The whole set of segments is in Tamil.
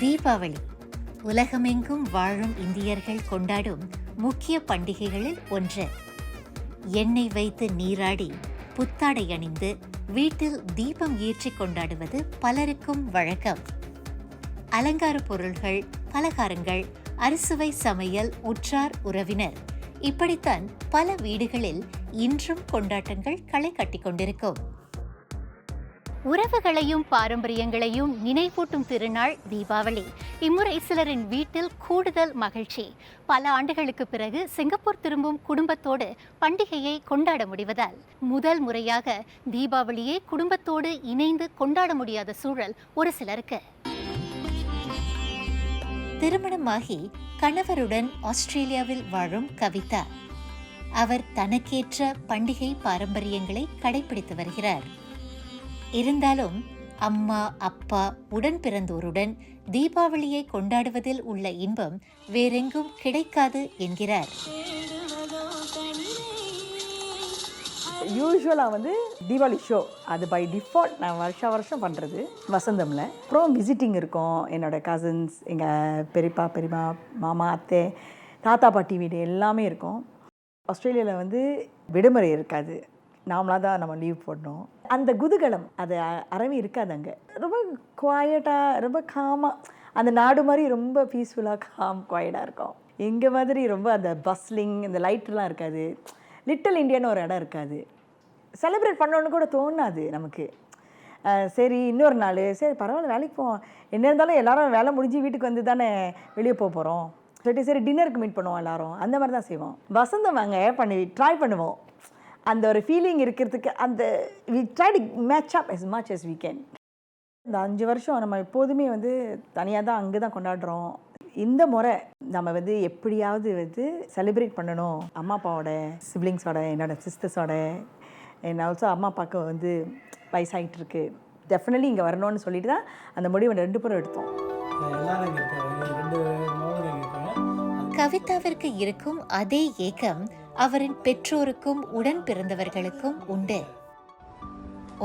தீபாவளி உலகமெங்கும் வாழும் இந்தியர்கள் கொண்டாடும் முக்கிய பண்டிகைகளில் ஒன்று. எண்ணெய் வைத்து நீராடி புத்தாடை அணிந்து வீட்டில் தீபம் ஏற்றி கொண்டாடுவது பலருக்கும் வழக்கம். அலங்கார பொருள்கள், பலகாரங்கள், அறுசுவை சமையல், உற்றார் உறவினர், இப்படித்தான் பல வீடுகளில் இன்றும் கொண்டாட்டங்கள் களை கட்டிக் கொண்டிருக்கும். உறவுகளையும் பாரம்பரியங்களையும் நினைவூட்டும் திருநாள் தீபாவளி. இம்முறை சிலரின் வீட்டில் கூடுதல் மகிழ்ச்சி. பல ஆண்டுகளுக்கு பிறகு சிங்கப்பூர் திரும்பும் குடும்பத்தோடு பண்டிகையை கொண்டாட முடிவதால் முதல் முறையாக தீபாவளியை குடும்பத்தோடு இணைந்து கொண்டாட முடியாத சூழல் ஒரு சிலருக்கு. திருமணமாகி கணவருடன் ஆஸ்திரேலியாவில் வாழும் கவிதா. அவர் தனக்கேற்ற பண்டிகை பாரம்பரியங்களை கடைபிடித்து வருகிறார். இருந்தாலும் அம்மா, அப்பா, உடன் பிறந்தோருடன் தீபாவளியை கொண்டாடுவதில் உள்ள இன்பம் வேறெங்கும் கிடைக்காது என்கிறார். யூஸ்வலாக தீபாவளி ஷோ அது பை டிஃபால்ட் நான் வருஷம் பண்ணுறது வசந்தமில். அப்புறம் விசிட்டிங் இருக்கும். என்னோடய கசின்ஸ், எங்கள் பெரியப்பா, பெரியம்மா, மாமா, அத்தை, தாத்தா, பாட்டி வீடு எல்லாமே இருக்கும். ஆஸ்திரேலியாவில் விடுமுறை இருக்காது. நாமளாக தான் நம்ம லீவ் போடணும். அந்த குதூகலம் அது அறவே இருக்காது. அங்கே ரொம்ப குவாய்ட்டாக, ரொம்ப காமாக, அந்த நாடு மாதிரி ரொம்ப பீஸ்ஃபுல்லாக குவாய்டாக இருக்கும். எங்கே மாதிரி ரொம்ப அந்த பஸ்லிங், இந்த லைட்லாம் இருக்காது. லிட்டில் இண்டியான்னு ஒரு இடம் இருக்காது. செலிப்ரேட் பண்ணணுன்னு கூட தோணாது நமக்கு. சரி இன்னொரு நாள், சரி பரவாயில்ல வேலைக்கு போவோம், என்ன இருந்தாலும் எல்லோரும் வேலை முடிஞ்சு வீட்டுக்கு வந்து தானே வெளியே போகிறோம், சரி டின்னருக்கு மீட் பண்ணுவோம் எல்லோரும், அந்த மாதிரி தான் செய்வோம். வசந்தம் வாங்க ட்ரை பண்ணுவோம். அந்த ஒரு ஃபீலிங் இருக்கிறதுக்கு அந்த we try to match up as much as we can. இந்த 5 வருஷம் நம்ம எப்போதுமே தனியாக தான் அங்கே தான் கொண்டாடுறோம். இந்த முறை நம்ம எப்படியாவது செலிப்ரேட் பண்ணணும். அம்மா அப்பாவோட, சிப்ளிங்ஸோட, என்னோட சிஸ்டர்ஸோட, என்ன ஆல்சோ அம்மா அப்பாவுக்கு வயசாகிட்டு இருக்கு, டெஃபினெட்லி இங்கே வரணும்னு சொல்லிட்டு தான் அந்த முடிவை 2 பேரும் எடுத்தோம். கவிதாவிற்கு இருக்கும் அதே ஏக்கம் அவரின் பெற்றோருக்கும் உடன் பிறந்தவர்களுக்கும் உண்டு.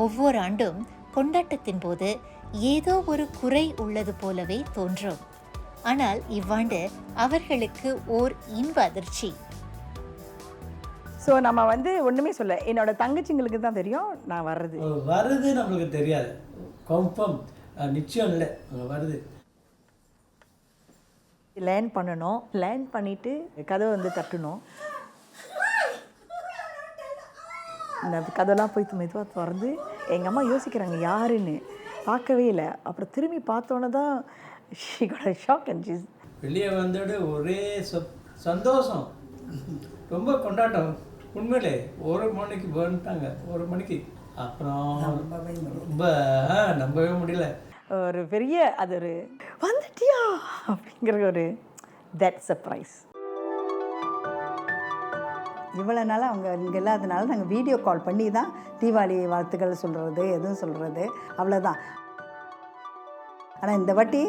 ஒவ்வொரு ஆண்டும் கொண்டாட்டத்தின் போது ஏதோ ஒரு குறை உள்ளது போலவே தோன்றும். ஆனால் இவ்வாண்டு அவர்களுக்கு ஓர் இன்ப அதிர்ச்சி. ஸோ நம்ம ஒன்றுமே சொல்ல, என்னோட தங்கச்சிங்களுக்கு தான் தெரியும் நான் வர்றது நம்மளுக்கு தெரியாது. கன்ஃபார்ம் நிச்சயம் இல்லை வருது. லேர்ன் பண்ணணும். லேர்ன் பண்ணிவிட்டு கதவை தட்டணும். அந்த கதெல்லாம் போய் மெதுவாக திறந்து எங்கள் அம்மா யோசிக்கிறாங்க யாருன்னு, பார்க்கவே இல்லை. அப்புறம் திரும்பி பார்த்தோன்னே தான் ஷாக் அண்ட் வெளியே வந்தோட ஒரே சந்தோஷம், ரொம்ப கொண்டாட்டம். உண்மையிலே 1 மணிக்கு வந்துட்டாங்க, 1 மணிக்கு. அப்புறம் ரொம்ப நம்பவே முடியல. ஒரு பெரிய அது ஒரு வந்துட்டியா அப்படிங்கிற ஒரு தட் சர்ப்ரைஸ். இவ்வளோ நாளாக அவங்க இங்கே இல்லாதனால நாங்கள் வீடியோ கால் பண்ணி தான் தீபாவளி வாழ்த்துக்கள் சொல்கிறது, எதுவும் சொல்கிறது, அவ்வளோதான். ஆனால் இந்த வாட்டி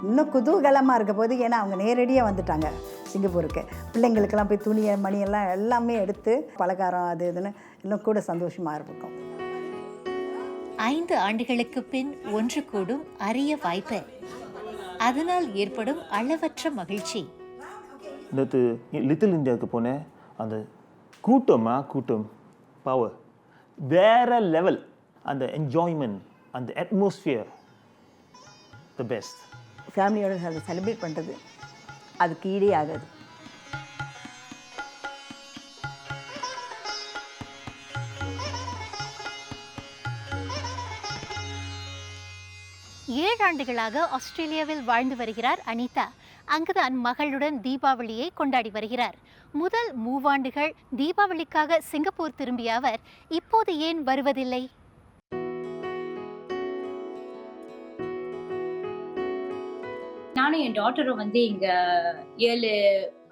இன்னும் குதூகலமாக இருக்க போது, ஏன்னா அவங்க நேரடியாக வந்துட்டாங்க சிங்கப்பூருக்கு. பிள்ளைங்களுக்கெல்லாம் போய் துணியை, மணியெல்லாம் எல்லாமே எடுத்து பலகாரம் அது இதுன்னு இன்னும் கூட சந்தோஷமாக இருக்கும். 5 ஆண்டுகளுக்கு பின் ஒன்று கூடும் அரிய வாய்ப்பு. அதனால் ஏற்படும் அளவற்ற மகிழ்ச்சி. நேற்று லிட்டில் இந்தியாவுக்கு போனேன். அந்த கூட்டம் பவர் வேற லெவல். அந்த என்ஜாய்மெண்ட், அந்த அட்மாஸ்பியர் த பெஸ்ட். ஃபேமிலியோட அதை செலிப்ரேட் பண்ணுறது அதுக்கு ஈடே ஆகாது. ஆண்டுகளாக ஆஸ்திரேலியாவில் வாழ்ந்து வருகிறார் அனிதா. அங்குதான் மகளுடன் தீபாவளியை கொண்டாடி வருகிறார். முதல் 3 ஆண்டுகள் தீபாவளிக்காக சிங்கப்பூர் திரும்பிய அவர் இப்போது ஏன் வருவதில்லை? நானும் என் டாட்டரும் இங்க 7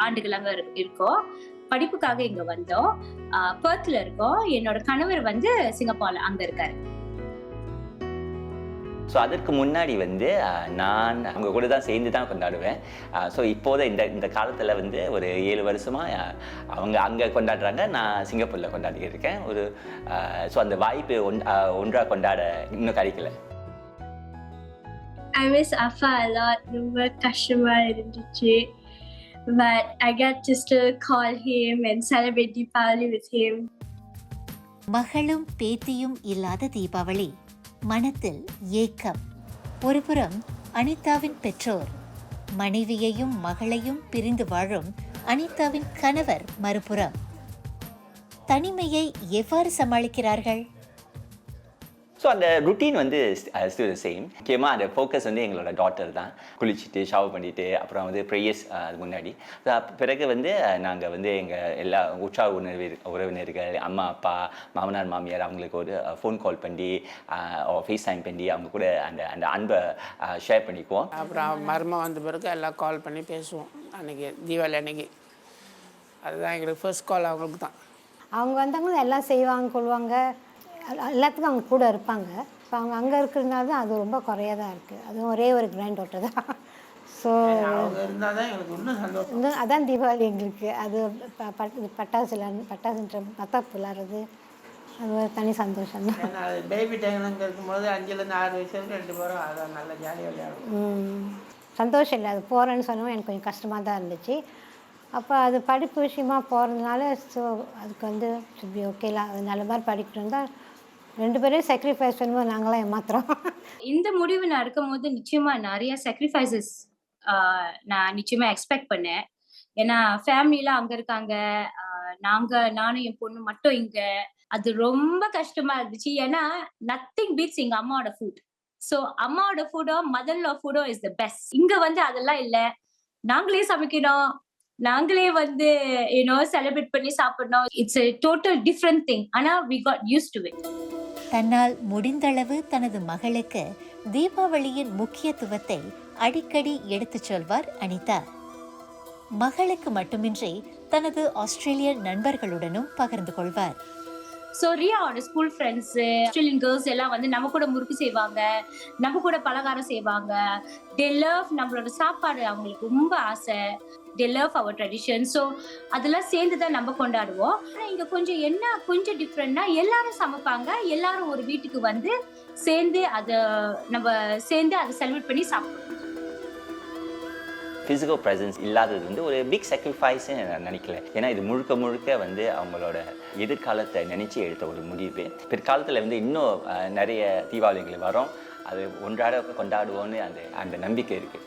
ஆண்டுகளாக இருக்கோம். படிப்புக்காக இங்க வந்தோம். பெர்த்ல இருக்கோம். என்னோட கணவர் சிங்கப்பூர்ல அங்க இருக்காரு. ஸோ அதற்கு முன்னாடி நான் அவங்க கூட தான் சேர்ந்து தான் கொண்டாடுவேன். ஸோ இப்போது இந்த காலத்தில் ஒரு 7 வருஷமாக அவங்க அங்கே கொண்டாடுறாங்க, நான் சிங்கப்பூரில் கொண்டாடி இருக்கேன். ஸோ அந்த வாய்ப்பு ஒன்றாக கொண்டாட இன்னும் கிடைக்கல. I miss Afa a lot. ரொம்ப கஷ்டமா இருந்துச்சு. But I got to still call him and celebrate Deepavali with him. மகளும் பேத்தியும் இல்லாத தீபாவளி, மனத்தில் ஏக்கம். ஒருபுறம் அனிதாவின் பெற்றோர், மனைவியையும் மகளையும் பிரிந்து வாழும் அனிதாவின் கணவர் மறுபுறம். தனிமையை எவ்வாறு சமாளிக்கிறார்கள்? ஸோ அந்த ருட்டீன் வந்து ஸ்டில் சேம். முக்கியமாக அந்த ஃபோக்கஸ் வந்து எங்களோட டாட்டர் தான். குளிச்சுட்டு ஷவர் பண்ணிவிட்டு அப்புறம் வந்து ப்ரேயர்ஸ் அது முன்னாடி பிறகு வந்து நாங்கள் வந்து எங்கள் எல்லா உறவினர்கள் அம்மா அப்பா மாமனார் மாமியார் அவங்களுக்கு ஒரு ஃபோன் கால் பண்ணி ஃபேஸ் டைம் பண்ணி அவங்க கூட அந்த அந்த அன்பை ஷேர் பண்ணிக்குவோம். அப்புறம் மரும வந்த பிறகு எல்லாம் கால் பண்ணி பேசுவோம். அன்றைக்கி தீபாவளி அன்னைக்கு அதுதான் எங்களுக்கு ஃபர்ஸ்ட் கால் அவங்களுக்கு தான். அவங்க வந்தாங்கன்னா எல்லாம் செய்வாங்க கொள்வாங்க, எல்லாத்துக்கும் அவங்க கூட இருப்பாங்க. இப்போ அவங்க அங்கே இருக்கிறதுனால தான் அது ரொம்ப குறையாக தான் இருக்குது. அதுவும் ஒரே ஒரு கிராண்ட் டாட்டர் தான். ஸோ இன்னும் அதான் தீபாவளி எங்களுக்கு. அது பட்டாசு மத்தாப்பு விளாட்றது அது ஒரு தனி சந்தோஷம் தான். பேபி டைம்லங்க இருக்கும்போது 5-6 வயசு 2 பேரும் அதான் நல்லா ஜாலியாக விளையாடும். சந்தோஷம் இல்லை, அது போகிறேன்னு சொன்னோம் எனக்கு கொஞ்சம் கஷ்டமாக தான் இருந்துச்சு. அப்போ அது படிப்பு விஷயமா போகிறதுனால ஸோ அதுக்கு வந்து சுப்பி ஓகேல அது நல்ல மாதிரி படிக்கணும் தான் 2 பேரையும் சாக்ரிஃபைஸ் பண்ணும்போது நாங்களாம் ஏமாத்துறோம். இந்த முடிவு நான் எடுக்கும் போது நிச்சயமா நிறைய சாக்ரிஃபைசஸ் நான் நிச்சயமா எக்ஸ்பெக்ட் பண்ணேன். ஏன்னா ஃபேமிலிலாம் அங்கே இருக்காங்க, நானும் என் பொண்ணு மட்டும் இங்கே. அது ரொம்ப கஷ்டமா இருந்துச்சு. ஏன்னா நத்திங் பீட்ஸ் எங்க அம்மாவோட ஃபுட். ஸோ அம்மாவோட ஃபுட்டோ மதர்ல ஃபுட்டோ இஸ் த பெஸ்ட். இங்க வந்து அதெல்லாம் இல்லை, நாங்களே சமைக்கணும், நாங்களே வந்து செலிப்ரேட் பண்ணி சாப்பிடணும். It's a total different thing. ஆனா we got used to it. தன்னால் முடிந்தளவு தனது மகளுக்கு தீபாவளியின் முக்கியத்துவத்தை அடிக்கடி எடுத்துச் சொல்வார் அனிதா. மகளுக்கு மட்டுமின்றி தனது ஆஸ்திரேலிய நண்பர்களுடனும் பகிர்ந்து கொள்வார். ஸோ ரியாவோட ஸ்கூல் ஃப்ரெண்ட்ஸ் ஆஸ்திரேலியன் கேர்ள்ஸ் எல்லாம் வந்து நம்ம கூட முறுக்கு செய்வாங்க, நம்ம கூட பலகாரம் செய்வாங்க. தே லவ் நம்மளோட சாப்பாடு, அவங்களுக்கு ரொம்ப ஆசை. They love our tradition. So அதெல்லாம் சேர்ந்து தான் நம்ம கொண்டாடுவோம். ஆனால் இங்கே கொஞ்சம் டிஃப்ரெண்ட்னா எல்லாரும் சமைப்பாங்க, எல்லாரும் ஒரு வீட்டுக்கு வந்து சேர்ந்து அதை செலிப்ரேட் பண்ணி சாப்பிடுவோம். ஃபிசிக்கல் ப்ரெசன்ஸ் இல்லாதது வந்து ஒரு பிக் சாக்ரிஃபைஸ்ன்னு நான் நினைக்கல. ஏன்னா இது முழுக்க வந்து அவங்களோட எதிர்காலத்தை நினச்சி எடுத்த ஒரு முடிவு. பிற்காலத்தில் வந்து இன்னும் நிறைய தீபாவளிகள் வரும், அது ஒன்றாட கொண்டாடுவோன்னு அந்த நம்பிக்கை இருக்குது.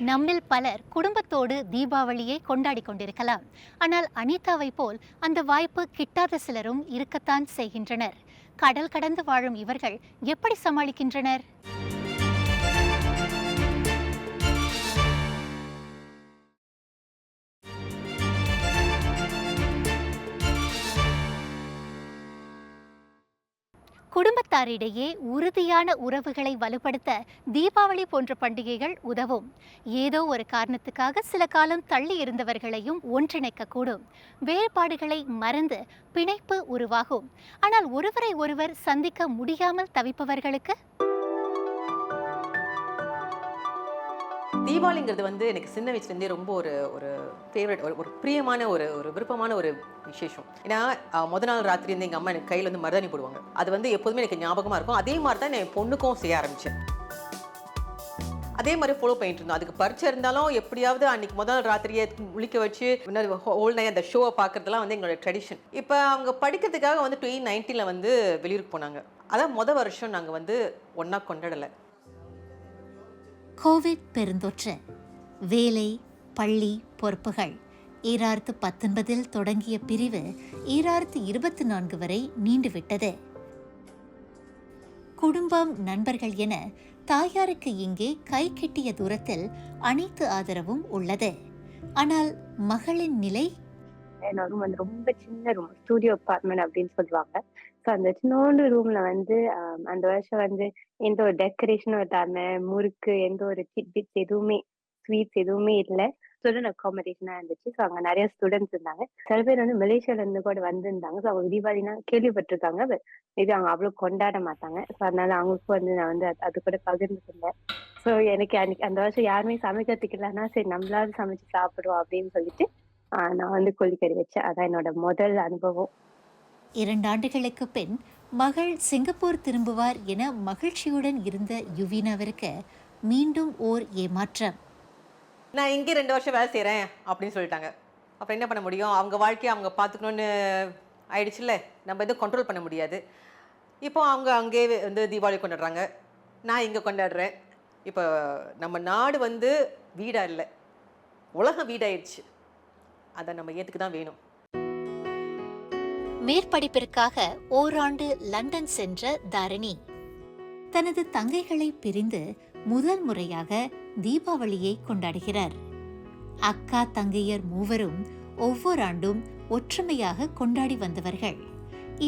நம்மில் பலர் குடும்பத்தோடு தீபாவளியை கொண்டாடி கொண்டிருக்கலாம். ஆனால் அனிதாவை போல் அந்த வாய்ப்பு கிட்டாத சிலரும் இருக்கத்தான் செய்கின்றனர். கடல் கடந்து வாழும் இவர்கள் எப்படி சமாளிக்கின்றனர்? குடும்பத்தாரிடையே உறுதியான உறவுகளை வலுப்படுத்த தீபாவளி போன்ற பண்டிகைகள் உதவும். ஏதோ ஒரு காரணத்துக்காக சில காலம் தள்ளி இருந்தவர்களையும் ஒன்றிணைக்கக்கூடும். வேறுபாடுகளை மறந்து பிணைப்பு உருவாகும். ஆனால் ஒருவரை ஒருவர் சந்திக்க முடியாமல் தவிப்பவர்களுக்கு தீபாவளிங்கிறது வந்து எனக்கு சின்ன வயசுலேருந்தே ரொம்ப ஒரு ஃபேவரட், ஒரு பிரியமான ஒரு விருப்பமான ஒரு விசேஷம். ஏன்னா முத நாள் ராத்திரி இருந்து எங்கள் அம்மா எனக்கு கையில் வந்து மருதாணி போடுவாங்க. அது வந்து எப்போதுமே எனக்கு ஞாபகமாக இருக்கும். அதே மாதிரி தான் என் பொண்ணுக்கும் செய்ய ஆரம்பித்தேன். அதே மாதிரி ஃபாலோ பண்ணிட்டு இருந்தோம். அதுக்கு பரிச்சை இருந்தாலும் எப்படியாவது அன்றைக்கி முதல் நாள் ராத்திரியை முழிக்க வச்சு ஹோல் நைட் அந்த ஷோவை பார்க்குறதுலாம் வந்து எங்களோட ட்ரெடிஷன். இப்போ அவங்க படிக்கிறதுக்காக வந்து 2019 வந்து வெளியூருக்கு போனாங்க. அதான் வருஷம் நாங்கள் வந்து ஒன்றா கொண்டாடலை. கோவிட் பெருந்தொற்று, வேலை, பள்ளி பொறுப்புகள் 2019 தொடங்கிய பிரிவு 2024 வரை நீண்டுவிட்டது. குடும்பம், நண்பர்கள் என தாயாருக்கு இங்கே கை கெட்டிய தூரத்தில் அனைத்து ஆதரவும் உள்ளது. ஆனால் மகளின் நிலை? என்னோட ரூம் வந்து ரொம்ப சின்ன ரூம், ஸ்டூடியோ அப்பார்ட்மெண்ட் அப்படின்னு சொல்லுவாங்க. ஸோ அந்த சின்னோண்டு ரூம்ல வந்து அந்த வருஷம் வந்து எந்த ஒரு டெக்கரேஷனும் இல்லாம, முறுக்கு, எந்த ஒரு சிட்பிட்ஸ் எதுவுமே, ஸ்வீட்ஸ் எதுவுமே இல்லை. ஸ்டூடெண்ட் அக்காமடேஷனாக இருந்துச்சு. ஸோ அங்கே நிறைய ஸ்டூடெண்ட்ஸ் இருந்தாங்க. சில பேர் வந்து மலேசியால இருந்து கூட வந்திருந்தாங்க. ஸோ அவங்க தீபாவளினா கேள்விப்பட்டிருக்காங்க, பட் இது அவங்க அவ்வளோ கொண்டாட மாட்டாங்க. ஸோ அதனால அவங்களுக்கும் வந்து நான் வந்து அது கூட பகிர்ந்துருந்தேன். ஸோ எனக்கு அன்னைக்கு அந்த வருஷம் யாருமே சமைக்கிறதுக்கு இல்லைன்னா சரி நம்மளாவது சமைச்சு சாப்பிடுவோம் அப்படின்னு சொல்லிட்டு நான் வந்து கோழிக்கறி வச்சேன். அதான் என்னோட முதல் அனுபவம். 2 ஆண்டுகளுக்கு பின் மகள் சிங்கப்பூர் திரும்புவார் என மகிழ்ச்சியுடன் இருந்த யுவீனாவிற்கு மீண்டும் ஓர் ஏமாற்றம். நான் இங்கே 2 வருஷம் வேலை செய்கிறேன் அப்படின்னு சொல்லிட்டாங்க. அப்புறம் என்ன பண்ண முடியும்? அவங்க வாழ்க்கையை அவங்க பார்த்துக்கணுன்னு ஆயிடுச்சுல்ல. நம்ம எதுவும் கண்ட்ரோல் பண்ண முடியாது. இப்போ அவங்க அங்கேயே வந்து தீபாவளி கொண்டாடுறாங்க, நான் இங்கே கொண்டாடுறேன். இப்போ நம்ம நாடு வந்து வீடாக இல்லை, உலகம் வீடாயிடுச்சு. அதை நம்ம ஏற்றுக்கு தான் வேணும். மேற்படிப்பிற்காக ஓராண்டு லண்டன் சென்ற தாரணி தனது தங்கைகளை பிரிந்து முதல் முறையாக தீபாவளியை கொண்டாடுகிறார். அக்கா தங்கையர் மூவரும் ஒவ்வொரு ஆண்டும் ஒற்றுமையாக கொண்டாடி வந்தவர்கள்.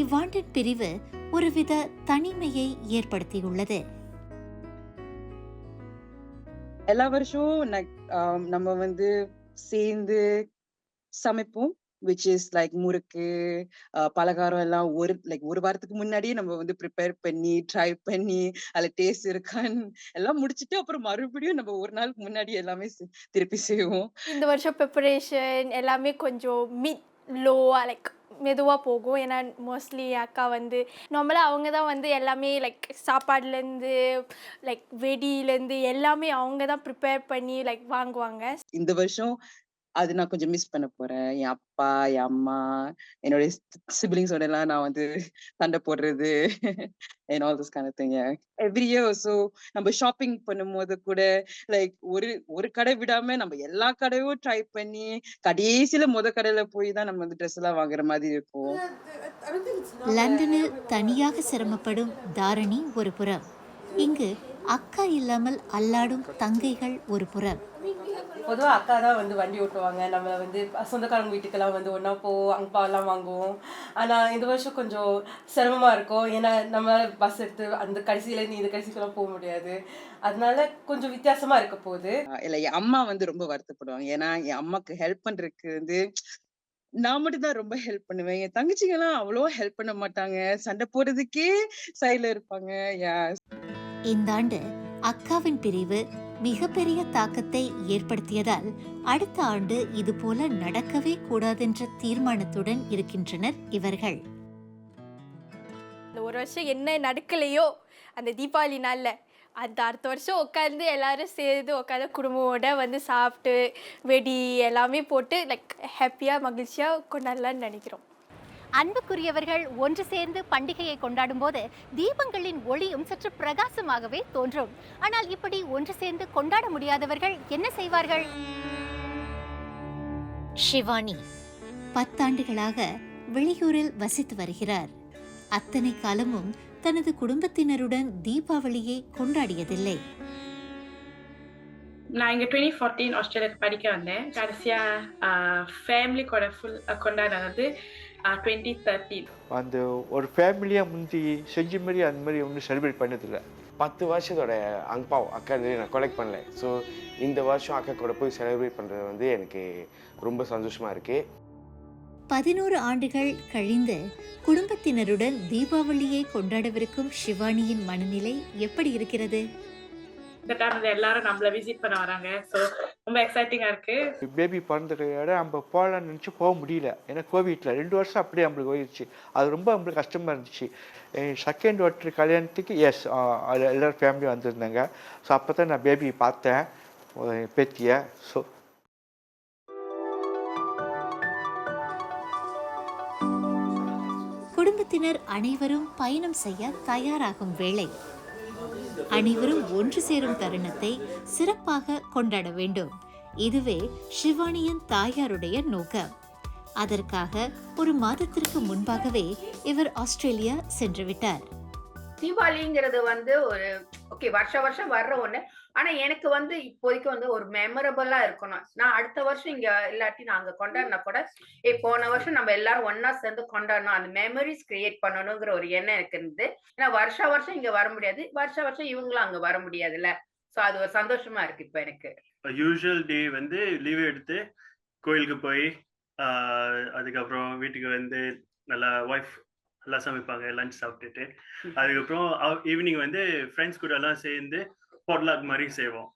இவ்வாண்டின் பிரிவு ஒருவித தனிமையை ஏற்படுத்தியுள்ளது. எல்லா வருஷமும் நம்ம வந்து சேர்ந்து சமைப்போம், விச் இஸ் லைக் முறுக்கு, பலகாரம் எல்லாம் ஒரு வாரத்துக்கு முன்னாடியே நம்ம வந்து ப்ரிப்பேர் பண்ணி ட்ரை பண்ணி அதுல டேஸ்ட் இருக்கான்னு எல்லாம் முடிச்சுட்டு அப்புறம் மறுபடியும் நம்ம ஒரு நாளுக்கு முன்னாடி எல்லாமே திருப்பி செய்வோம். இந்த வருஷம் ப்ரிப்பரேஷன் எல்லாமே கொஞ்சம் லோவா மெதுவாக போகும். ஏன்னா மோஸ்ட்லி அக்கா வந்து நார்மலாக அவங்க தான் வந்து எல்லாமே சாப்பாடுலேருந்து வெடியிலேருந்து எல்லாமே அவங்க தான் ப்ரிப்பேர் பண்ணி வாங்குவாங்க. இந்த வருஷம் அது நான் கொஞ்சம் மிஸ் பண்ண போறேன். என் அப்பா, என் அம்மா, என்னுடைய சிப்லிங்ஸோட எல்லாம் நான் வந்து சண்டை போடுறது and all this kind of thing. Yeah. Every year also நம்ம ஷாப்பிங் பண்ணும்போது கூட ஒரு கடை விடாம நம்ம எல்லா கடையும் ட்ரை பண்ணி கடைசியில கடையில போய் தான் நம்ம வந்து ட்ரெஸ் எல்லாம் வாங்குற மாதிரி இருக்கும். லண்டனில் தனியாக சிரமப்படும் தாரணி ஒரு புறம், இங்கு அக்கா இல்லாமல் அல்லாடும் தங்கைகள் ஒரு புறம். பொதுவாக அக்கா தான் வந்து வண்டி ஓட்டுவாங்க, நம்மளை வந்து சொந்தக்காரங்க வீட்டுக்கெல்லாம் வந்து ஒன்றா போவோம், அங்கப்பாலாம் வாங்குவோம். ஆனால் இந்த வருஷம் கொஞ்சம் சிரமமாக இருக்கும். ஏன்னா நம்மளால் பஸ் எடுத்து அந்த கடைசியிலேருந்து இந்த கடைசிக்கெல்லாம் போக முடியாது. அதனால கொஞ்சம் வித்தியாசமாக இருக்க போகுது. இல்லை, என் அம்மா வந்து ரொம்ப வருத்தப்படுவாங்க. ஏன்னா என் அம்மாக்கு ஹெல்ப் பண்ணுறதுக்கு வந்து நான் மட்டும் தான் ரொம்ப ஹெல்ப் பண்ணுவேன். என் தங்கச்சிங்க எல்லாம் அவ்வளோ ஹெல்ப் பண்ண மாட்டாங்க, சண்டை போடுறதுக்கே சைடில் இருப்பாங்க. இந்த ஆண்டு அக்காவின் பிரிவு மிகப்பெரிய தாக்கத்தை ஏற்படுத்தியதால் அடுத்த ஆண்டு இதுபோல நடக்கவே கூடாதென்ற தீர்மானத்துடன் இருக்கின்றனர் இவர்கள். இந்த ஒரு வருஷம் என்ன நடக்கலையோ அந்த தீபாவளி நாளில் அந்த அடுத்த வருஷம் உட்காந்து எல்லாரும் சேர்ந்து உட்காந்து குடும்பமோட வந்து சாப்பிட்டு வெடி எல்லாமே போட்டு ஹாப்பியாக மகிழ்ச்சியாக கொண்டாடலான்னு நினைக்கிறோம். அன்புக்குரியவர்கள் ஒன்று சேர்ந்து பண்டிகையை கொண்டாடும் போது தீபங்களின் ஒளியும் சற்று பிரகாசமாகவே தோன்றும். ஆனால் இப்படி ஒன்று சேர்ந்து கொண்டாட முடியாதவர்கள் என்ன செய்வார்கள்? ஷிவானி 10 ஆண்டுகளாக வெளியூரில் வசித்து வருகிறார். அத்தனை காலமும் தனது குடும்பத்தினருடன் தீபாவளியை கொண்டாடியதில்லை. நான் இங்கே 2014 ஆஸ்திரேலியாவுக்கு படிக்க வந்தேன். கடைசியாக ஃபேமிலி கூட கொண்டாடினது 2013. அந்த ஒரு ஃபேமிலியாக முந்தி செஞ்ச மாதிரி அந்த மாதிரி ஒன்றும் செலிப்ரேட் பண்ணதில்லை. 10 வருஷத்தோட அங்பாவ் அக்கா நான் கலெக்ட் பண்ணல. ஸோ இந்த வருஷம் அக்கா கூட போய் செலிப்ரேட் பண்ணுறது வந்து எனக்கு ரொம்ப சந்தோஷமாக இருக்குது. 11 ஆண்டுகள் கழிந்து குடும்பத்தினருடன் தீபாவளியை கொண்டாடவிருக்கும் ஷிவானியின் மனநிலை எப்படி இருக்கிறது? இந்த டைம்ல எல்லாரும் நம்மள விசிட் பண்ண வராங்க. ஸோ ரொம்ப எக்ஸைட்டிங்காக இருக்குது. பேபி பிறந்ததோட நம்ம போகலான்னு நினச்சி போக முடியல. ஏன்னா கோவிட்ல 2 வருஷம் அப்படியே நம்மளுக்கு போயிடுச்சு. அது ரொம்ப நம்மளுக்கு கஷ்டமாக இருந்துச்சு. செகண்ட் வாட்டர் கல்யாணத்துக்கு எல்லோரும் ஃபேமிலி வந்திருந்தாங்க. ஸோ அப்போ தான் நான் பேபி பார்த்தேன், பேத்தியை. ஸோ குடும்பத்தினர் அனைவரும் பயணம் செய்ய தயாராகும் வேளை அனைவரும் ஒன்று சேரும் தருணத்தை சிறப்பாக கொண்டாட வேண்டும். இதுவே ஷிவானியின் தாயாருடைய நோக்கம். அதற்காக ஒரு மாதத்திற்கு முன்பாகவே இவர் ஆஸ்திரேலியா சென்று விட்டார். தீபாவளிங்கிறது வந்து ஒரு வருஷம் வர்ற ஒண்ணு. ஆனா எனக்கு வந்து இப்போதைக்கு வந்து ஒரு மெமரபிளா இருக்கணும். நான் அடுத்த வருஷம் இங்க இல்லாட்டி நாங்க கொண்டாடினா கூட போன வருஷம் நம்ம எல்லாரும் ஒன்னா சேர்ந்து கொண்டாடணும், அந்த மெமரிஸ் கிரியேட் பண்ணணுங்கிற ஒரு எண்ணம் எனக்கு இருந்து. ஏன்னா வருஷம் இங்க வர முடியாது, வருஷம் இவங்களும் அங்க வர முடியாதுல்ல. ஸோ அது ஒரு சந்தோஷமா இருக்கு இப்போ எனக்கு. யூஷுவல் டே வந்து லீவ் எடுத்து கோயிலுக்கு போய் அதுக்கப்புறம் வீட்டுக்கு வந்து நல்லா ஒய்ஃப் நல்லா சமைப்பாங்க, லஞ்ச் சாப்பிட்டுட்டு அதுக்கப்புறம் ஈவினிங் வந்து ஃப்ரெண்ட்ஸ் கூட எல்லாம் சேர்ந்து பொட்லாக் மாதிரி செய்வோம்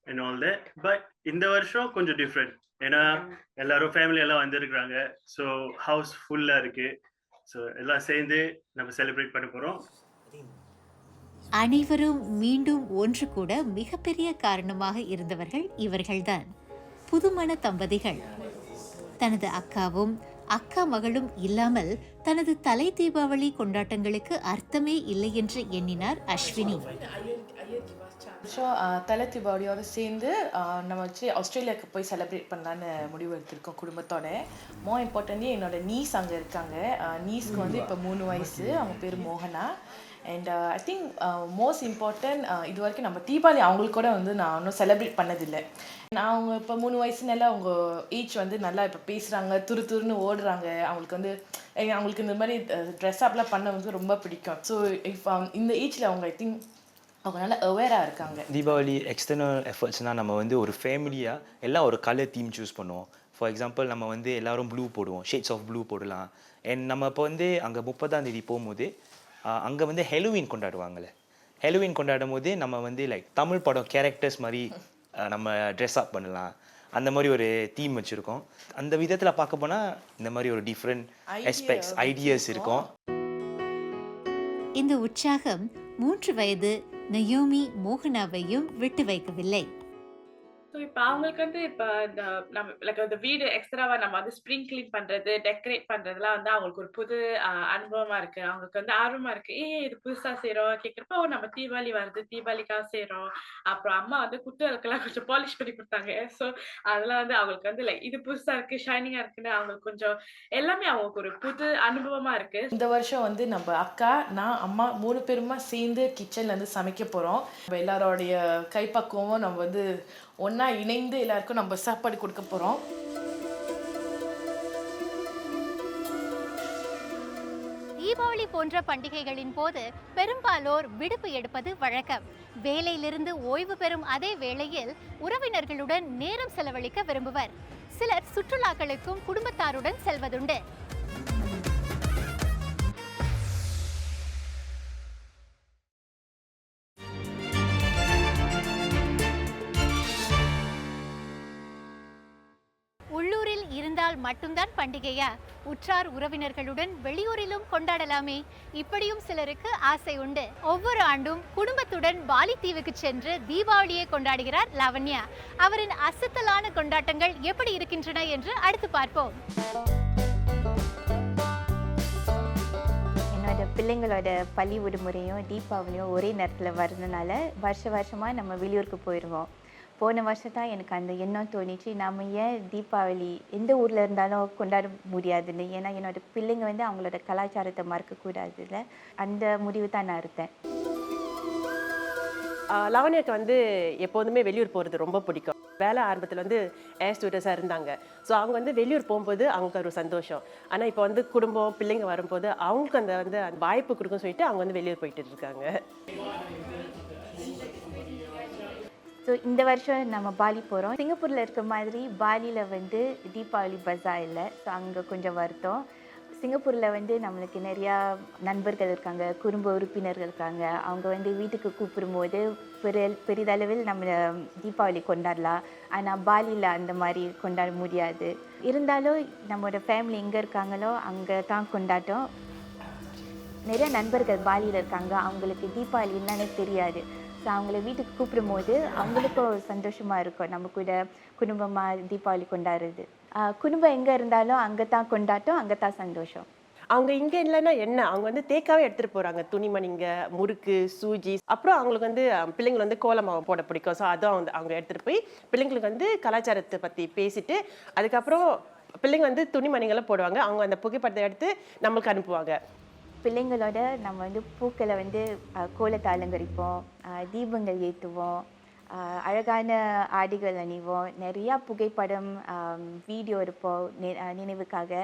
அண்ட் ஆல் தட். பட் இந்த வருஷம் கொஞ்சம் டிஃப்ரெண்ட். ஏன்னா எல்லாரும் ஃபேமிலி எல்லாம் வந்திருக்கிறாங்க. ஸோ ஹவுஸ் ஃபுல்லாக இருக்கு. ஸோ எல்லாம் சேர்ந்து நம்ம செலிப்ரேட் பண்ண போகிறோம். அனைவரும் மீண்டும் ஒன்று கூட மிகப்பெரிய காரணமாக இருந்தவர்கள் இவர்கள்தான். புதுமண தம்பதிகள். தனது அக்காவும் அக்கா மகளும் இல்லாமல் தனது தலை தீபாவளி கொண்டாட்டங்களுக்கு அர்த்தமே இல்லை என்று எண்ணினார் அஸ்வினி. தலை தீபாவளியோடு சேர்ந்து நம்ம வச்சு ஆஸ்திரேலியாவுக்கு போய் செலிப்ரேட் பண்ணலான்னு முடிவு எடுத்திருக்கோம் குடும்பத்தோட. மோர் இம்பார்ட்டன்ட்லி என்னோட நீஸ் அங்கே இருக்காங்க. நீஸ்க்கு வந்து இப்போ 3 வயசு. அவங்க பேர் மோகனா. And I think most important இது வரைக்கும் நம்ம தீபாவளி அவங்களுக்கு கூட வந்து நான் இன்னும் செலிப்ரேட் பண்ணதில்லை. அவங்க இப்போ 3 வயசுனால அவங்க ஏஜ் வந்து நல்லா இப்போ பேசுகிறாங்க, துருன்னு ஓடுறாங்க. அவங்களுக்கு வந்து அவங்களுக்கு இந்த மாதிரி ட்ரெஸ் அப்லாம் பண்ண வந்து ரொம்ப பிடிக்கும். ஸோ இஃப் இந்த ஏஜில் அவங்க ஐ திங்க் அவங்க நல்லா அவேராக இருக்காங்க. தீபாவளி எக்ஸ்டர்னல் எஃபர்ட்ஸ்னால் நம்ம வந்து ஒரு ஃபேமிலியாக எல்லாம் ஒரு கலர் தீம் சூஸ் பண்ணுவோம். ஃபார் எக்ஸாம்பிள் நம்ம வந்து எல்லோரும் ப்ளூ போடுவோம், ஷேட்ஸ் ஆஃப் ப்ளூ போடலாம். அண்ட் நம்ம இப்போ வந்து அங்கே 30ஆம் தேதி போகும்போது அங்கே வந்து ஹெலோவின் கொண்டாடுவாங்கள்ல. ஹெலோவின் கொண்டாடும் போது நம்ம வந்து லைக் தமிழ் படம் கேரக்டர்ஸ் மாதிரி நம்ம ட்ரெஸ் அப் பண்ணலாம். அந்த மாதிரி ஒரு தீம் வச்சுருக்கோம். அந்த விதத்தில் பார்க்க போனால் இந்த மாதிரி ஒரு டிஃப்ரெண்ட் ஆஸ்பெக்ட்ஸ் ஐடியாஸ் இருக்கும். இந்த உற்சாகம் 3 வயது நயோமி மோகனாவையும் விட்டு வைக்கவில்லை. ஸோ இப்போ அவங்களுக்கு வந்து இப்போ இந்த நம்ம லைக் அந்த வீடு எக்ஸ்ட்ராவா நம்ம வந்து ஸ்ப்ரிங் கிளீன் பண்றது, டெக்கரேட் பண்றதுலாம் வந்து அவங்களுக்கு ஒரு புது அனுபவமா இருக்கு. அவங்களுக்கு வந்து ஆர்வமா இருக்கு. இது புதுசா செய்யறோம் கேட்குறப்போ நம்ம தீபாவளி வருது, தீபாவளிக்காக செய்யறோம். அப்புறம் அம்மா வந்து குத்துவிளக்கெல்லாம் கொஞ்சம் பாலிஷ் பண்ணி கொடுத்தாங்க. ஸோ அதெல்லாம் வந்து அவங்களுக்கு வந்து லைக் இது புதுசா இருக்கு, ஷைனிங்கா இருக்குன்னு அவங்களுக்கு கொஞ்சம் எல்லாமே அவங்களுக்கு ஒரு புது அனுபவமா இருக்கு. இந்த வருஷம் வந்து நம்ம அக்கா, நான், அம்மா 3 பேருமா சேர்ந்து கிச்சன்ல இருந்து சமைக்க போறோம். நம்ம எல்லாரோடைய கைப்பக்குவமும் நம்ம வந்து ஒன்னா இணைந்து எல்லாருக்கும் நம்ம சாப்பாடு கொடுக்க போறோம். தீபாவளி போன்ற பண்டிகைகளின் போது பெரும்பாலோர் விடுப்பு எடுப்பது வழக்கம். வேலையிலிருந்து ஓய்வு பெறும் அதே வேளையில் உறவினர்களுடன் நேரம் செலவழிக்க விரும்புவர். சிலர் சுற்றுலாக்களுக்கும் குடும்பத்தாருடன் செல்வதுண்டு. உள்ளூரில் இருந்தால் மட்டும்தான் பண்டிகையா? உற்றார் உறவினர்களுடன் வெளியூரிலும் கொண்டாடலாமே. இப்படியும் சிலருக்கு ஆசை உண்டு. ஒவ்வொரு ஆண்டும் குடும்பத்துடன் பாலி தீவுக்கு சென்று தீபாவளியை கொண்டாடுகிறார் லாவண்யா. அவரின் அசத்தலான கொண்டாட்டங்கள் எப்படி இருக்கின்றன என்று அடுத்து பார்ப்போம். என்னோட பிள்ளைங்களோட பள்ளி விடுமுறையும் தீபாவளியும் ஒரே நேரத்தில் வர்றதுனால வருஷமாக நம்ம வெளியூருக்கு போயிடுவோம். போன வருஷம் தான் எனக்கு அந்த எண்ணம் தோணிச்சு, நாம் ஏன் தீபாவளி எந்த ஊரில் இருந்தாலும் கொண்டாட முடியாதுன்னு. ஏன்னா என்னோட பிள்ளைங்க வந்து அவங்களோட கலாச்சாரத்தை மறக்கக்கூடாதுல்ல. அந்த முடிவு தான் நான் எடுத்தேன். லாவண்யாக்கு வந்து எப்போதுமே வெளியூர் போகிறது ரொம்ப பிடிக்கும். வேலை ஆரம்பத்தில் வந்து ஏர் ஸ்டூடெண்ட்ஸாக இருந்தாங்க. ஸோ அவங்க வந்து வெளியூர் போகும்போது அவங்களுக்கு ஒரு சந்தோஷம். ஆனால் இப்போ வந்து குடும்பம் பிள்ளைங்க வரும்போது அவங்களுக்கு அந்த வாய்ப்பு கொடுக்குன்னு சொல்லிட்டு அவங்க வந்து வெளியூர் போயிட்டு இருக்காங்க. ஸோ இந்த வருஷம் நம்ம பாலி போகிறோம். சிங்கப்பூரில் இருக்க மாதிரி பாலியில் வந்து தீபாவளி பஜார் இல்லை. ஸோ அங்கே கொஞ்சம் வருத்தம். சிங்கப்பூரில் வந்து நம்மளுக்கு நிறையா நண்பர்கள் இருக்காங்க, குடும்ப உறுப்பினர்கள் இருக்காங்க. அவங்க வந்து வீட்டுக்கு கூப்பிடும்போது பெரிதளவில் நம்ம தீபாவளி கொண்டாடலாம். ஆனால் பாலியில் அந்த மாதிரி கொண்டாட முடியாது. இருந்தாலும் நம்மளோட ஃபேமிலி எங்கே இருக்காங்களோ அங்கே தான் கொண்டாட்டம். நிறைய நண்பர்கள் பாலியில் இருக்காங்க, அவங்களுக்கு தீபாவளி என்னன்னே தெரியாது. ஸோ அவங்கள வீட்டுக்கு கூப்பிடும்போது அவங்களுக்கும் சந்தோஷமாக இருக்கும், நம்ம கூட குடும்பமாக தீபாவளி கொண்டாடுறது. குடும்பம் எங்கே இருந்தாலும் அங்கே தான் கொண்டாட்டம், அங்கே தான் சந்தோஷம். அவங்க இங்கே இல்லைன்னா என்ன, அவங்க வந்து தேக்காவே எடுத்துகிட்டு போகிறாங்க. துணிமணிங்க, முறுக்கு, சூஜி. அப்புறம் அவங்களுக்கு வந்து பிள்ளைங்களை வந்து கோலமாவை போட பிடிக்கும். ஸோ அதுவும் வந்து அவங்க எடுத்துகிட்டு போய் பிள்ளைங்களுக்கு வந்து கலாச்சாரத்தை பற்றி பேசிட்டு அதுக்கப்புறம் பிள்ளைங்க வந்து துணிமணிகளை போடுவாங்க. அவங்க அந்த புகைப்படத்தை எடுத்து நம்மளுக்கு அனுப்புவாங்க. பிள்ளைங்களோட நம்ம வந்து பூக்களை வந்து கோலத்தை அலங்கரிப்போம், தீபங்கள் ஏற்றுவோம், அழகான ஆடைகள் அணிவோம், நிறையா புகைப்படம் வீடியோ எடுப்போம் நினைவுக்காக.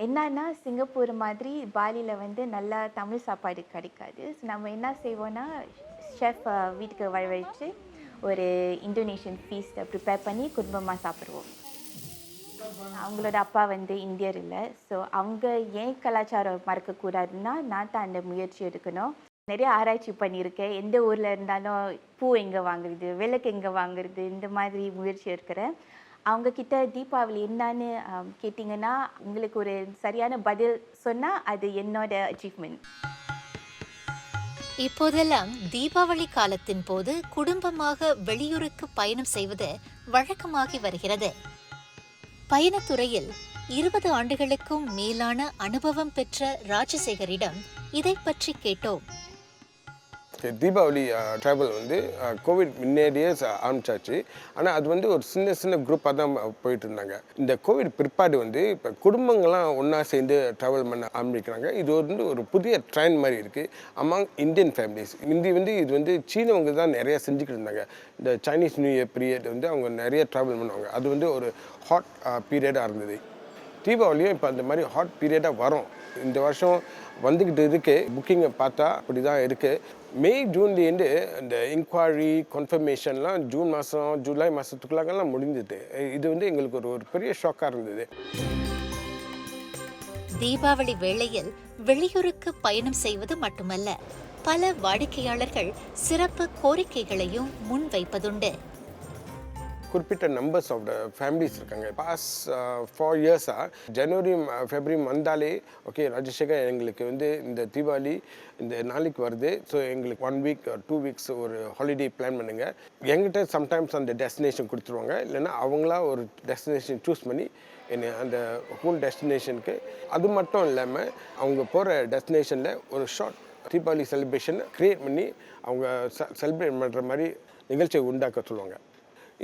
என்னன்னா சிங்கப்பூர் மாதிரி பாலியில் வந்து நல்லா தமிழ் சாப்பாடு கிடைக்காது. ஸோ நம்ம என்ன செய்வோன்னா ஷெஃப் வீட்டுக்கு வரவழைச்சு ஒரு இந்தோனேஷியன் ஃபீஸ்ட்டை ப்ரிப்பேர் பண்ணி குடும்பமாக சாப்பிடுவோம். அவங்களோட அப்பா வந்து இந்தியர் இல்லை. ஸோ அவங்க ஏன் கலாச்சாரம் மறக்கக்கூடாதுன்னா நான் தான் அந்த முயற்சி எடுக்கணும். நிறைய ஆராய்ச்சி பண்ணியிருக்கேன். எந்த ஊரில் இருந்தாலும் பூ எங்கே வாங்குறது, விளக்கு எங்கே வாங்குறது, இந்த மாதிரி முயற்சி எடுக்கிறேன். அவங்கக்கிட்ட தீபாவளி என்னன்னு கேட்டிங்கன்னா உங்களுக்கு ஒரு சரியான பதில் சொன்னால் அது என்னோட அச்சீவ்மெண்ட். இப்போதெல்லாம் தீபாவளி காலத்தின் போது குடும்பமாக வெளியூருக்கு பயணம் செய்வது வழக்கமாகி வருகிறது. பயணத்துறையில் 20 ஆண்டுகளுக்கும் மேலான அனுபவம் பெற்ற ராஜசேகரிடம் இதை பற்றி கேட்டோம். தீபாவளி ட்ராவல் வந்து கோவிட் முன்னாடியே ஆரம்பிச்சாச்சு. ஆனால் அது வந்து ஒரு சின்ன சின்ன குரூப்பாக தான் போயிட்டு இருந்தாங்க. இந்த கோவிட் பிற்பாடு வந்து இப்போ குடும்பங்கள்லாம் ஒன்றா சேர்ந்து ட்ராவல் பண்ண ஆரம்பிக்கிறாங்க. இது வந்து ஒரு புதிய ட்ரெண்ட் மாதிரி இருக்குது அமாங் இந்தியன் ஃபேமிலிஸ். இது வந்து சீனவங்க தான் நிறையா செஞ்சுக்கிட்டு இருந்தாங்க. இந்த சைனீஸ் நியூ இயர் பீரியட் வந்து அவங்க நிறைய ட்ராவல் பண்ணுவாங்க. அது வந்து ஒரு ஹாட் பீரியடாக இருந்தது. தீபாவளியும் இப்போ அந்த மாதிரி ஹாட் பீரியடாக வரும். இந்த வருஷம் வந்துக்கிட்டு இருக்குது. புக்கிங்கை பார்த்தா அப்படி தான் இருக்குது. மே ஜூன்லேருந்து இந்த இன்குவரி கன்ஃபர்மேஷன்லாம் ஜூன் மாதம் ஜூலை மாதத்துக்குள்ளாகலாம் முடிஞ்சுது. இது வந்து எங்களுக்கு ஒரு பெரிய ஷாக்காக இருந்தது. தீபாவளி வேளையில் வெளியூருக்கு பயணம் செய்வது மட்டுமல்ல, பல வாடிக்கையாளர்கள் சிறப்பு கோரிக்கைகளையும் முன்வைப்பதுண்டு. குறிப்பிட்ட நம்பர்ஸ் ஆஃப் த ஃபேமிலிஸ் இருக்காங்க. பாஸ்ட் 4 இயர்ஸாக ஜனவரி ஃபெப்ரவரி வந்தாலே ஓகே ராஜசேகர் எங்களுக்கு வந்து இந்த தீபாவளி இந்த நாளைக்கு வருது, ஸோ எங்களுக்கு 1 வீக் 2 வீக்ஸ் ஒரு ஹாலிடே பிளான் பண்ணுங்கள். எங்கிட்ட சம்டைம்ஸ் அந்த டெஸ்டினேஷன் கொடுத்துருவாங்க, இல்லைன்னா அவங்களா ஒரு டெஸ்டினேஷன் சூஸ் பண்ணி என்ன அந்த ஹோல் டெஸ்டினேஷனுக்கு. அது மட்டும் இல்லாமல் அவங்க போகிற டெஸ்டினேஷனில் ஒரு ஷார்ட் தீபாவளி செலிப்ரேஷன் க்ரியேட் பண்ணி அவங்க செலிப்ரேட் பண்ணுற மாதிரி நிகழ்ச்சியை உண்டாக்க சொல்லுவாங்க.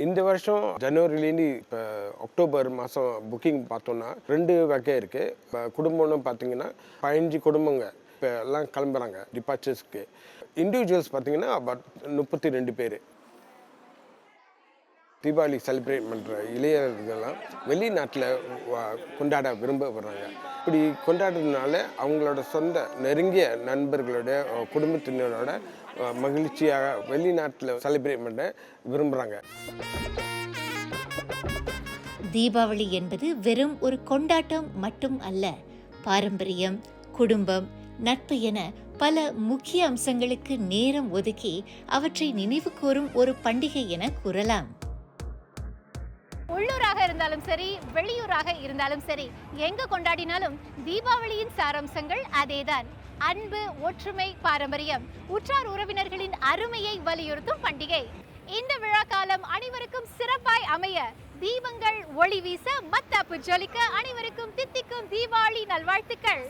இந்த வருஷம் ஜனவரிலேருந்து இப்போ அக்டோபர் மாதம் புக்கிங் பார்த்தோன்னா 2 வகை இருக்குது. இப்போ குடும்பம்னு பார்த்தீங்கன்னா 15 குடும்பங்க இப்போ எல்லாம் கிளம்புறாங்க டிபார்ச்சர்ஸ்க்கு. இண்டிவிஜுவல்ஸ் பார்த்தீங்கன்னா அபவுட் 32 பேர். தீபாவளி செலிப்ரேட் பண்ணுற இளைஞர்கள்லாம் வெளிநாட்டில் கொண்டாட விரும்பப்படுறாங்க. இப்படி கொண்டாடுறதுனால அவங்களோட சொந்த நெருங்கிய நண்பர்களோட குடும்பத்தினரோட மகிழ்ச்சியாக வெளிநாட்டில் செலிப்ரேட் பண்ண விரும்புகிறாங்க. தீபாவளி என்பது வெறும் ஒரு கொண்டாட்டம் மட்டும் அல்ல. பாரம்பரியம், குடும்பம், நட்பு என பல முக்கிய அம்சங்களுக்கு நேரம் ஒதுக்கி அவற்றை நினைவு கூறும் ஒரு பண்டிகை என கூறலாம். உள்ளூராக இருந்தாலும் சரி, வெளியூராக இருந்தாலும் சரி, எங்க கொண்டாடினாலும் தீபாவளியின் சாராம்சங்கள் அதேதான். அன்பு, ஒற்றுமை, பாரம்பரியம், உற்றார் உறவினர்களின் அருமையை வலியுறுத்தும் பண்டிகை. இந்த விழா காலம் அனைவருக்கும் சிறப்பாய் அமைய, தீபங்கள் ஒளி வீச, மத்தாப்பு ஜொலிக்க அனைவருக்கும் தித்திக்கும் தீபாவளி நல்வாழ்த்துக்கள்.